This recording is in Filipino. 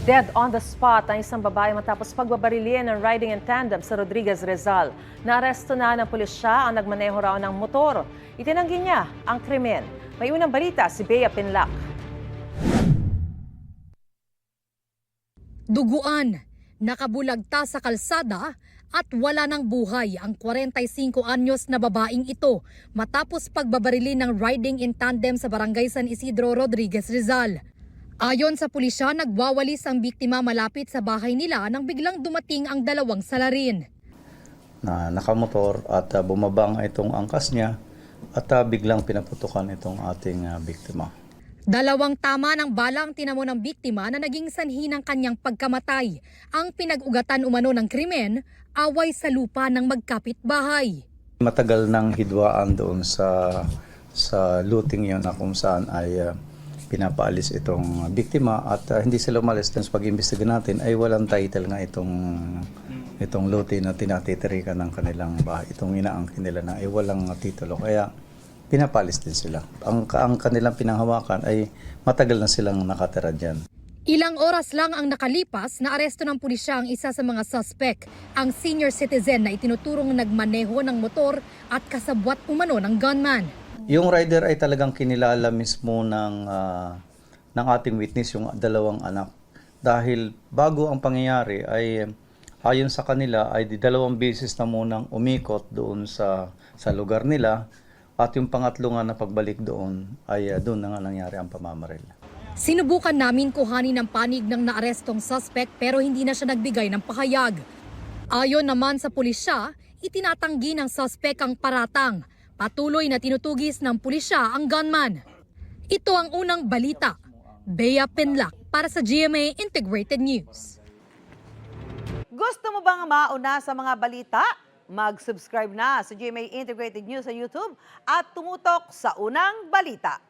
Dead on the spot ang isang babae matapos pagbabarilin ng riding in tandem sa Rodriguez, Rizal. Naaresto na ng pulisya ang nagmaneho raw ng motor. Itinanggi niya ang krimen. May unang balita si Bea Pinlac. Duguan, nakabulagta sa kalsada at wala ng buhay ang 45 anyos na babaeng ito matapos pagbabarilin ng riding in tandem sa barangay San Isidro, Rodriguez, Rizal. Ayon sa pulisya, nagwawalis ang biktima malapit sa bahay nila nang biglang dumating ang dalawang salarin. Nakamotor at bumaba itong angkas niya at biglang pinaputukan itong ating biktima. Dalawang tama ng balang tinamo ng biktima na naging sanhi ng kanyang pagkamatay. Ang pinag-ugatan umano ng krimen, away sa lupa ng magkapitbahay. Matagal nang hidwaan doon sa looting yun na kung saan ay pinapaalis itong biktima at hindi sila umalis. Sa pag-imbestiga natin ay walang title nga itong looting na tinatitirikan ng kanilang bahay. Itong inaangkin nila na ay walang titulo. Kaya pinapaalis din sila. Ang kanilang pinanghawakan ay matagal na silang nakatira dyan. Ilang oras lang ang nakalipas na aresto ng pulisya ang isa sa mga suspect, ang senior citizen na itinuturong nagmaneho ng motor at kasabwat umano ng gunman. Yung rider ay talagang kinilala mismo ng ating witness, yung dalawang anak. Dahil bago ang pangyayari ay ayon sa kanila ay dalawang beses na munang umikot doon sa lugar nila. At yung pangatlo nga na pagbalik doon ay doon na nga nangyari ang pamamaril. Sinubukan namin kuhanin ang panig ng naarestong suspect pero hindi na siya nagbigay ng pahayag. Ayon naman sa pulisya, itinatanggi ng suspect ang paratang. Patuloy na tinutugis ng pulisya ang gunman. Ito ang unang balita. Bea Pinlac para sa GMA Integrated News. Gusto mo bang mauna sa mga balita? Mag-subscribe na sa GMA Integrated News sa YouTube at tumutok sa unang balita.